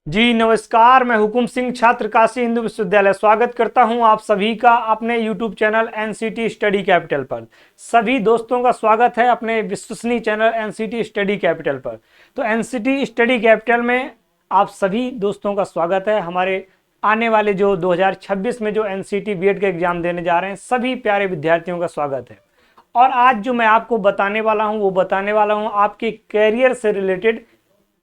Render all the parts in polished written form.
जी नमस्कार, मैं हुकुम सिंह छात्र काशी हिंदू विश्वविद्यालय स्वागत करता हूं आप सभी का अपने YouTube channel NCT study capital पर। सभी दोस्तों का स्वागत है अपने विश्वसनीय चैनल एनसीटी स्टडी कैपिटल पर। तो एनसीटी स्टडी कैपिटल में आप सभी दोस्तों का स्वागत है। हमारे आने वाले जो 2026 में जो एनसीटी बीएड का एग्जाम देने जा रहे हैं सभी प्यारे विद्यार्थियों का स्वागत है। और आज जो मैं आपको बताने वाला हूँ वो बताने वाला हूँ आपके कैरियर से रिलेटेड।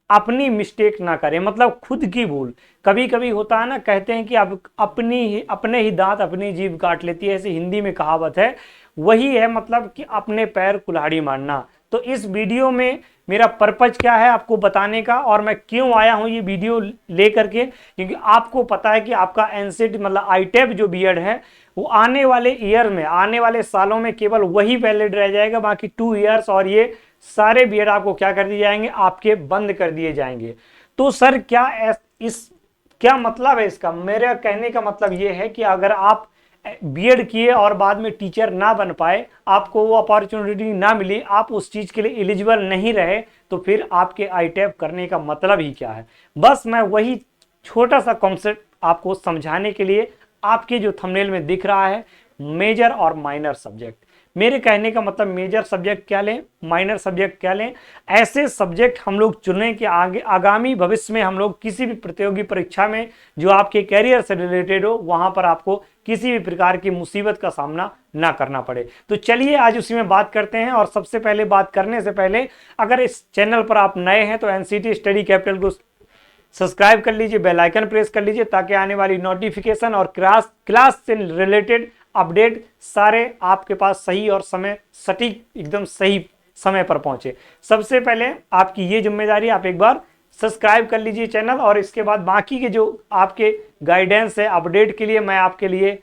अपनी मिस्टेक ना करें, मतलब खुद की भूल। कभी कभी होता है ना, कहते हैं कि अब अपने ही दांत अपनी जीभ काट लेती है, ऐसी हिंदी में कहावत है। वही है, मतलब कि अपने पैर कुल्हाड़ी मारना। तो इस वीडियो में मेरा पर्पज क्या है आपको बताने का, और मैं क्यों आया हूं ये वीडियो लेकर के, क्योंकि आपको पता है कि आपका एनसीटी मतलब आईटेप जो बीएड है वो आने वाले ईयर में, आने वाले सालों में केवल वही वैलिड रह जाएगा। बाकी 2 इयर्स और ये सारे बीएड आपको क्या कर दिए जाएंगे, आपके बंद कर दिए जाएंगे। तो सर क्या मतलब है इसका? मेरा कहने का मतलब ये है कि अगर आप बीएड किए और बाद में टीचर ना बन पाए, आपको वो अपॉर्चुनिटी ना मिली, आप उस चीज के लिए एलिजिबल नहीं रहे, तो फिर आपके आईटेप करने का मतलब ही क्या है? बस मैं वही छोटा सा कॉन्सेप्ट आपको समझाने के लिए, आपके जो थंबनेल में दिख रहा है मेजर और माइनर सब्जेक्ट, मेरे कहने का मतलब मेजर सब्जेक्ट क्या लें, माइनर सब्जेक्ट क्या लें, ऐसे सब्जेक्ट हम लोग चुनें कि आगे आगामी भविष्य में हम लोग किसी भी प्रतियोगी परीक्षा में जो आपके कैरियर से रिलेटेड हो, वहां पर आपको किसी भी प्रकार की मुसीबत का सामना ना करना पड़े। तो चलिए आज उसी में बात करते हैं। और सबसे पहले बात करने से पहले, अगर इस चैनल पर आप नए हैं तो एनसीटी स्टडी कैपिटल को सब्सक्राइब कर लीजिए, बेल आइकन प्रेस कर लीजिए, ताकि आने वाली नोटिफिकेशन और क्लास से रिलेटेड अपडेट सारे आपके पास सही और समय सटीक एकदम सही समय पर पहुंचे। सबसे पहले आपकी ये जिम्मेदारी, आप एक बार सब्सक्राइब कर लीजिए चैनल, और इसके बाद बाकी के जो आपके गाइडेंस है अपडेट के लिए मैं आपके लिए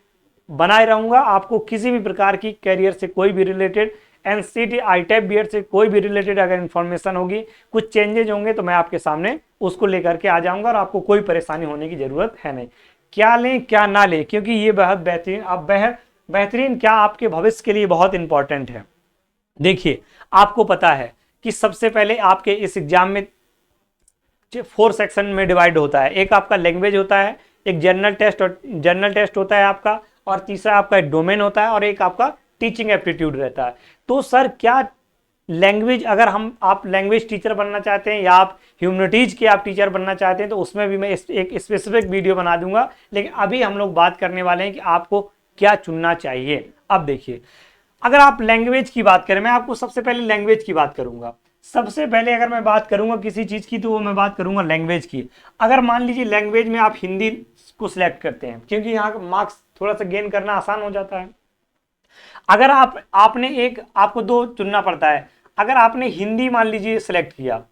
बनाए रहूंगा। आपको किसी भी प्रकार की कैरियर से कोई भी रिलेटेड, एनसीटी आईटेप बीएड से कोई भी रिलेटेड अगर इंफॉर्मेशन होगी, कुछ चेंजेज होंगे, तो मैं आपके सामने उसको लेकर के आ जाऊंगा और आपको कोई परेशानी होने की जरूरत है नहीं। क्या लें क्या ना लें, क्योंकि ये बहुत बेहतरीन, अब बेहतरीन क्या आपके भविष्य के लिए बहुत इंपॉर्टेंट है। देखिए, आपको पता है कि सबसे पहले आपके इस एग्जाम में 4 सेक्शन में डिवाइड होता है। एक आपका लैंग्वेज होता है, एक जनरल टेस्ट होता है आपका, और तीसरा आपका डोमेन होता है, और एक आपका टीचिंग एप्टीट्यूड रहता है। तो सर क्या लैंग्वेज, अगर आप लैंग्वेज टीचर बनना चाहते हैं या आप ह्यूमैनिटीज के आप टीचर बनना चाहते हैं, तो उसमें भी मैं एक स्पेसिफिक वीडियो बना दूंगा। लेकिन अभी हम लोग बात करने वाले हैं कि आपको क्या चुनना चाहिए। अब देखिए, अगर आप लैंग्वेज की बात करें, मैं आपको सबसे पहले लैंग्वेज की बात करूंगा। सबसे पहले अगर मैं बात करूंगा किसी चीज की, तो वो मैं बात करूंगा लैंग्वेज की। अगर मान लीजिए लैंग्वेज में आप हिंदी को सिलेक्ट करते हैं, क्योंकि यहाँ मार्क्स थोड़ा सा गेन करना आसान हो जाता है। अगर आपको दो चुनना पड़ता है। अगर आपने हिंदी मान लीजिए सिलेक्ट किया,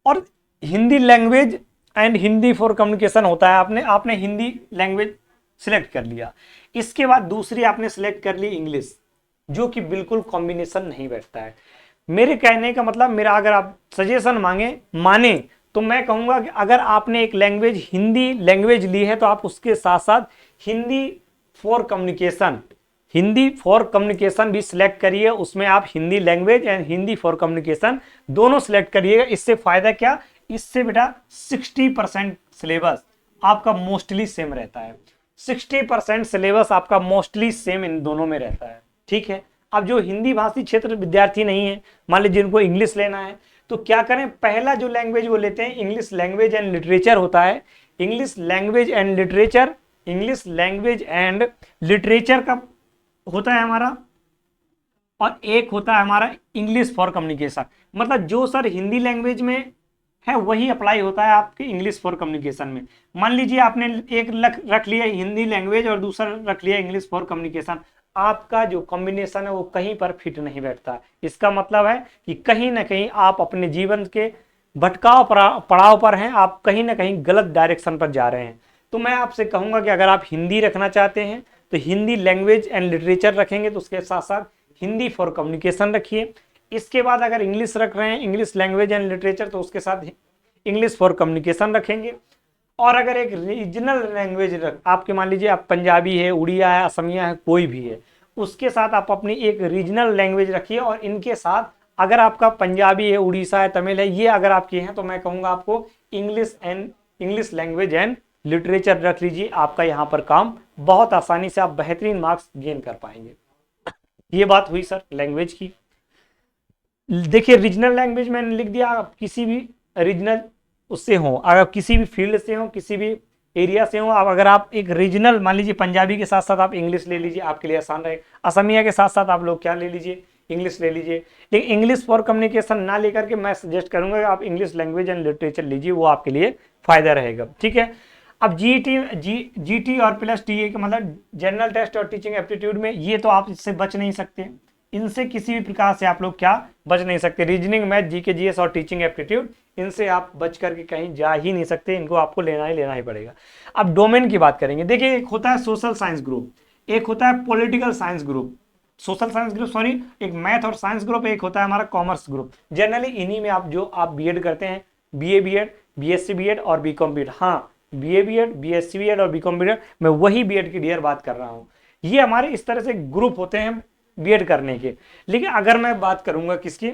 और Hindi language and Hindi for communication होता है, आपने हिंदी लैंग्वेज सिलेक्ट कर लिया। इसके बाद दूसरी आपने सिलेक्ट कर ली इंग्लिश, जो कि बिल्कुल कॉम्बिनेशन नहीं बैठता है। मेरे कहने का मतलब, मेरा अगर आप सजेशन माने तो मैं कहूंगा कि अगर आपने एक लैंग्वेज हिंदी लैंग्वेज ली है, तो आप उसके साथ साथ हिंदी फॉर कम्युनिकेशन भी सिलेक्ट करिए। उसमें आप Hindi language and Hindi for communication दोनों सिलेक्ट करिएगा। इससे फायदा क्या, इससे बेटा 60% सिलेबस आपका मोस्टली सेम रहता है। 60% सिलेबस आपका मोस्टली सेम इन दोनों में रहता है, ठीक है। अब जो हिंदी भाषी क्षेत्र विद्यार्थी नहीं है, मान लीजिए जिनको इंग्लिश लेना है, तो क्या करें, पहला जो लैंग्वेज वो लेते हैं इंग्लिश लैंग्वेज एंड लिटरेचर होता है। इंग्लिश लैंग्वेज एंड लिटरेचर का होता है हमारा, और एक होता है हमारा इंग्लिश फॉर कम्युनिकेशन। मतलब जो सर हिंदी लैंग्वेज में है वही अप्लाई होता है आपके इंग्लिश फॉर कम्युनिकेशन में। मान लीजिए आपने एक रख लिया हिंदी लैंग्वेज और दूसरा रख लिया इंग्लिश फॉर कम्युनिकेशन, आपका जो कॉम्बिनेशन है वो कहीं पर फिट नहीं बैठता। इसका मतलब है कि कहीं ना कहीं आप अपने जीवन के भटकाव पड़ाव पर हैं, आप कहीं ना कहीं गलत डायरेक्शन पर जा रहे हैं। तो मैं आपसे कहूंगा कि अगर आप हिंदी रखना चाहते हैं तो हिंदी लैंग्वेज एंड लिटरेचर रखेंगे, तो उसके साथ साथ हिंदी फॉर कम्युनिकेशन रखिए। इसके बाद अगर इंग्लिश रख रहे हैं, इंग्लिश लैंग्वेज एंड लिटरेचर, तो उसके साथ इंग्लिश फॉर कम्युनिकेशन रखेंगे। और अगर एक रीजनल लैंग्वेज आपके, मान लीजिए आप पंजाबी है, उड़िया है, असमिया है, कोई भी है, उसके साथ आप अपनी एक रीजनल लैंग्वेज रखिए। और इनके साथ अगर आपका पंजाबी है, उड़ीसा है, तमिल है, ये अगर आपके हैं, तो मैं कहूँगा आपको English and English language and literature रख लीजिए, आपका यहाँ पर काम बहुत आसानी से आप बेहतरीन मार्क्स गेन कर पाएंगे। ये बात हुई सर लैंग्वेज की। देखिए रीजनल लैंग्वेज मैंने लिख दिया, आप किसी भी रीजनल उससे हो, अगर किसी भी फील्ड से हो, किसी भी एरिया से हो, आप अगर आप एक रीजनल मान लीजिए पंजाबी के साथ साथ आप इंग्लिश ले लीजिए, आपके लिए आसान रहे। असमिया के साथ साथ आप लोग क्या ले लीजिए, इंग्लिश ले लीजिए। लेकिन इंग्लिश फॉर कम्युनिकेशन ना लेकर के मैं सजेस्ट करूंगा कि आप इंग्लिश लैंग्वेज एंड लिटरेचर लीजिए, वो आपके लिए फायदा रहेगा। ठीक है, अब जीटी और प्लस टीए का मतलब जनरल टेस्ट और टीचिंग एप्टीट्यूड में, ये तो आप इससे बच नहीं सकते, इनसे किसी भी प्रकार से आप लोग क्या बच नहीं सकते। रीजनिंग, मैथ, जीके, जीएस और टीचिंग एप्टीट्यूड, इनसे आप बच करके कहीं जा ही नहीं सकते, इनको आपको लेना ही पड़ेगा। अब डोमेन की बात करेंगे। देखिए एक होता है सोशल साइंस ग्रुप, एक होता है political science group, social science group sorry, एक मैथ और साइंस ग्रुप, एक होता है हमारा कॉमर्स ग्रुप। जनरली इन्हीं में आप जो आप बीएड करते हैं, बीए बीएड, बीएससी बीएड और बीकॉम बीएड, हाँ बीए बीएड, बीएससी बीएड और बीकॉम बीएड, मैं वही बीएड की डियर बात कर रहा हूँ। ये हमारे इस तरह से ग्रुप होते हैं बीएड करने के। लेकिन अगर मैं बात करूंगा किसकी,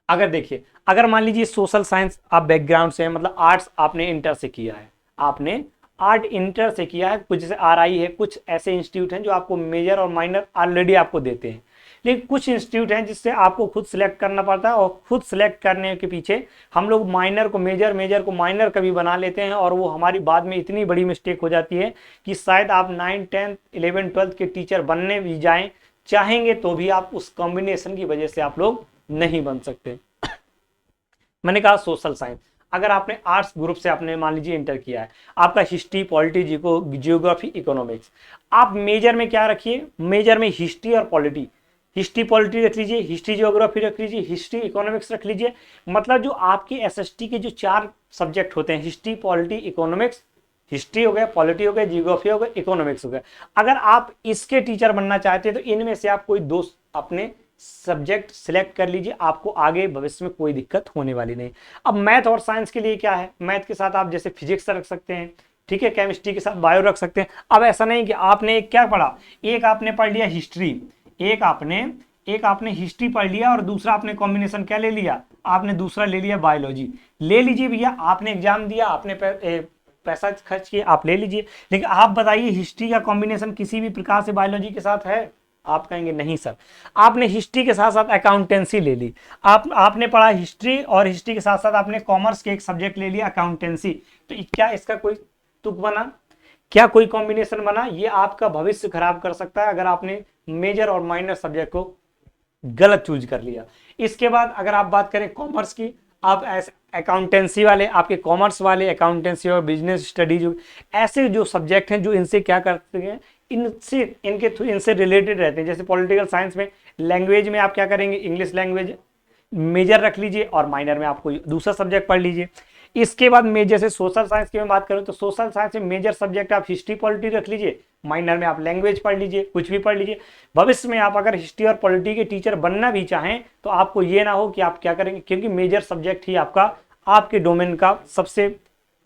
अगर देखिए अगर मान लीजिए सोशल साइंस आप बैकग्राउंड से है, मतलब आर्ट्स आपने इंटर से किया है, आपने आर्ट इंटर से किया है, कुछ जैसे आरआई है, कुछ ऐसे इंस्टीट्यूट हैं जो आपको मेजर और माइनर ऑलरेडी आपको देते हैं। लेकिन कुछ इंस्टीट्यूट हैं जिससे आपको खुद सिलेक्ट करना पड़ता है, और खुद सिलेक्ट करने के पीछे हम लोग माइनर को मेजर, मेजर को माइनर कभी बना लेते हैं, और वो हमारी बाद में इतनी बड़ी मिस्टेक हो जाती है कि शायद आप 9, 10, 11, 12 के टीचर बनने भी जाएं, चाहेंगे तो भी आप उस कॉम्बिनेशन की वजह से आप लोग नहीं बन सकते। मैंने कहा सोशल साइंस, अगर आपने आर्ट्स ग्रुप से आपने मान लीजिए इंटर किया है, आपका हिस्ट्री, पॉलिटी, जियोग्राफी, इकोनॉमिक्स, आप मेजर में क्या रखिए, मेजर में हिस्ट्री और पॉलिटी, हिस्ट्री पॉलिटी रख लीजिए, हिस्ट्री जियोग्राफी रख लीजिए, हिस्ट्री इकोनॉमिक्स रख लीजिए। मतलब जो आपके एसएसटी के जो 4 सब्जेक्ट होते हैं, हिस्ट्री, पॉलिटी, इकोनॉमिक्स, हिस्ट्री हो गया, पॉलिटी हो गया, जियोग्राफी हो गया, इकोनॉमिक्स हो गया, अगर आप इसके टीचर बनना चाहते हैं तो इनमें से आप कोई 2 अपने सब्जेक्ट सिलेक्ट कर लीजिए, आपको आगे भविष्य में कोई दिक्कत होने वाली नहीं। अब मैथ और साइंस के लिए क्या है, मैथ के साथ आप जैसे फिजिक्स रख सकते हैं, ठीक है, केमिस्ट्री के साथ बायो रख सकते हैं। अब ऐसा नहीं कि आपने एक क्या पढ़ा, एक आपने पढ़ लिया हिस्ट्री, एक आपने हिस्ट्री पढ़ लिया और दूसरा आपने कॉम्बिनेशन क्या ले लिया, आपने दूसरा ले लिया बायोलॉजी। ले लीजिए भैया, आपने एग्जाम दिया, आपने पैसा खर्च किया, आप ले लीजिए। लेकिन आप बताइए हिस्ट्री का कॉम्बिनेशन किसी भी प्रकार से बायोलॉजी के साथ है, आप कहेंगे नहीं सर। आपने हिस्ट्री के साथ साथ अकाउंटेंसी ले ली, आपने पढ़ा हिस्ट्री और हिस्ट्री के साथ साथ आपने कॉमर्स के एक सब्जेक्ट ले लिया अकाउंटेंसी, तो क्या इसका कोई तुक बना, क्या कोई कॉम्बिनेशन बना? ये आपका भविष्य खराब कर सकता है अगर आपने मेजर और माइनर सब्जेक्ट को गलत चूज कर लिया। इसके बाद अगर आप बात करें कॉमर्स की, आप अकाउंटेंसी वाले, आपके कॉमर्स वाले अकाउंटेंसी और बिजनेस स्टडीज, ऐसे जो सब्जेक्ट हैं जो इनसे क्या करते हैं, इनसे रिलेटेड रहते हैं। जैसे पॉलिटिकल साइंस में लैंग्वेज में आप क्या करेंगे, इंग्लिश लैंग्वेज मेजर रख लीजिए और माइनर में आप कोई दूसरा सब्जेक्ट पढ़ लीजिए। इसके बाद मेजर से सोशल साइंस की मैं बात करूं तो सोशल साइंस में मेजर सब्जेक्ट आप हिस्ट्री पॉलिटी रख लीजिए, माइनर में आप लैंग्वेज पढ़ लीजिए, कुछ भी पढ़ लीजिए। भविष्य में आप अगर हिस्ट्री और पॉलिटी के टीचर बनना भी चाहें तो आपको ये ना हो कि आप क्या करेंगे, क्योंकि मेजर सब्जेक्ट ही आपका आपके डोमेन का सबसे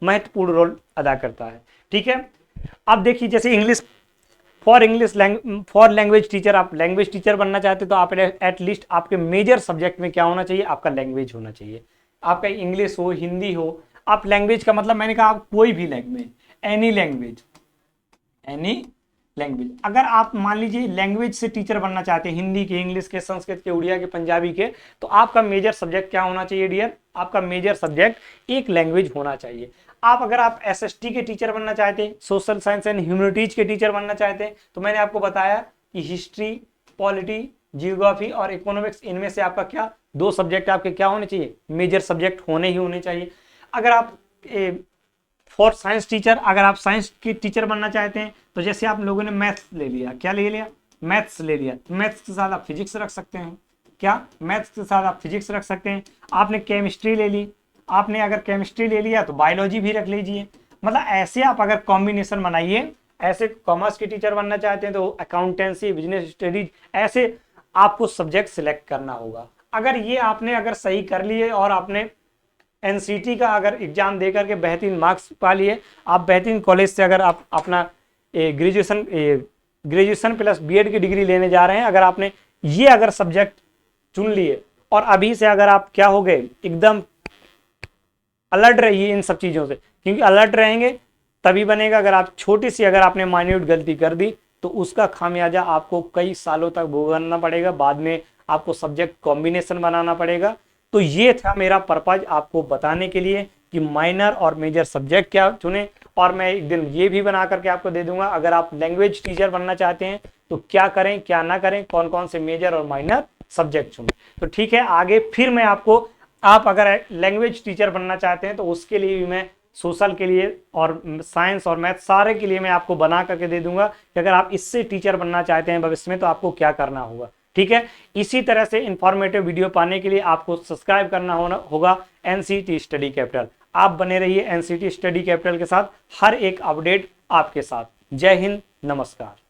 महत्वपूर्ण रोल अदा करता है। ठीक है, अब देखिए जैसे इंग्लिश फॉर लैंग्वेज टीचर, आप लैंग्वेज टीचर बनना चाहते तो आप एटलीस्ट आपके मेजर सब्जेक्ट में क्या होना चाहिए, आपका लैंग्वेज होना चाहिए। आपका इंग्लिश हो, हिंदी हो, आप लैंग्वेज का मतलब मैंने कहा आप कोई भी लैंग्वेज, एनी लैंग्वेज। अगर आप मान लीजिए लैंग्वेज से टीचर बनना चाहते हैं, हिंदी के, इंग्लिश के, संस्कृत के, उड़िया के, पंजाबी के, तो आपका मेजर सब्जेक्ट क्या होना चाहिए डियर, आपका मेजर सब्जेक्ट एक लैंग्वेज होना चाहिए। अगर आप एसएसटी के टीचर बनना चाहते हैं, सोशल साइंस एंड ह्यूमैनिटीज के टीचर बनना चाहते हैं, तो मैंने आपको बताया कि हिस्ट्री, पॉलिटी, जियोग्राफी और इकोनॉमिक्स, इनमें से आपका क्या 2 सब्जेक्ट आपके क्या होने चाहिए, मेजर सब्जेक्ट होने ही होने चाहिए। अगर आप फॉर साइंस टीचर, अगर आप साइंस के टीचर बनना चाहते हैं तो जैसे आप लोगों ने मैथ्स ले लिया, क्या ले लिया, मैथ्स ले लिया, मैथ्स के साथ आप फिजिक्स रख सकते हैं, क्या मैथ्स के साथ आप फिजिक्स रख सकते हैं। आपने केमिस्ट्री ले ली, आपने अगर केमिस्ट्री ले लिया तो बायोलॉजी भी रख लीजिए। मतलब ऐसे आप अगर कॉम्बिनेशन बनाइए, ऐसे कॉमर्स के टीचर बनना चाहते हैं तो अकाउंटेंसी, बिजनेस स्टडीज, ऐसे आपको सब्जेक्ट सिलेक्ट करना होगा। अगर ये आपने अगर सही कर लिए और आपने एनसीटी का अगर एग्जाम देकर के बेहतरीन मार्क्स पा लिए, आप बेहतरीन कॉलेज से अगर आप अपना ग्रेजुएशन प्लस बीएड की डिग्री लेने जा रहे हैं, अगर आपने ये अगर सब्जेक्ट चुन लिए और अभी से अगर आप क्या हो गए एकदम अलर्ट रहिए इन सब चीज़ों से, क्योंकि अलर्ट रहेंगे तभी बनेगा। अगर आप छोटी सी अगर आपने माइन्यूट गलती कर दी तो उसका खामियाजा आपको कई सालों तक भुगतना पड़ेगा, बाद में आपको सब्जेक्ट कॉम्बिनेशन बनाना पड़ेगा। तो ये था मेरा पर्पज आपको बताने के लिए कि माइनर और मेजर सब्जेक्ट क्या चुने, और मैं एक दिन ये भी बना करके आपको दे दूंगा अगर आप लैंग्वेज टीचर बनना चाहते हैं तो क्या करें क्या ना करें, कौन कौन से मेजर और माइनर सब्जेक्ट चुने। तो ठीक है, आगे फिर मैं आपको, आप अगर लैंग्वेज टीचर बनना चाहते हैं तो उसके लिए भी मैं सोशल के लिए और साइंस और मैथ सारे के लिए मैं आपको बना करके दे दूंगा कि अगर आप इससे टीचर बनना चाहते हैं भविष्य में तो आपको क्या करना होगा। ठीक है, इसी तरह से इंफॉर्मेटिव वीडियो पाने के लिए आपको सब्सक्राइब करना होगा एनसीटी स्टडी कैपिटल। आप बने रहिए एनसीटी स्टडी कैपिटल के साथ, हर एक अपडेट आपके साथ। जय हिंद, नमस्कार।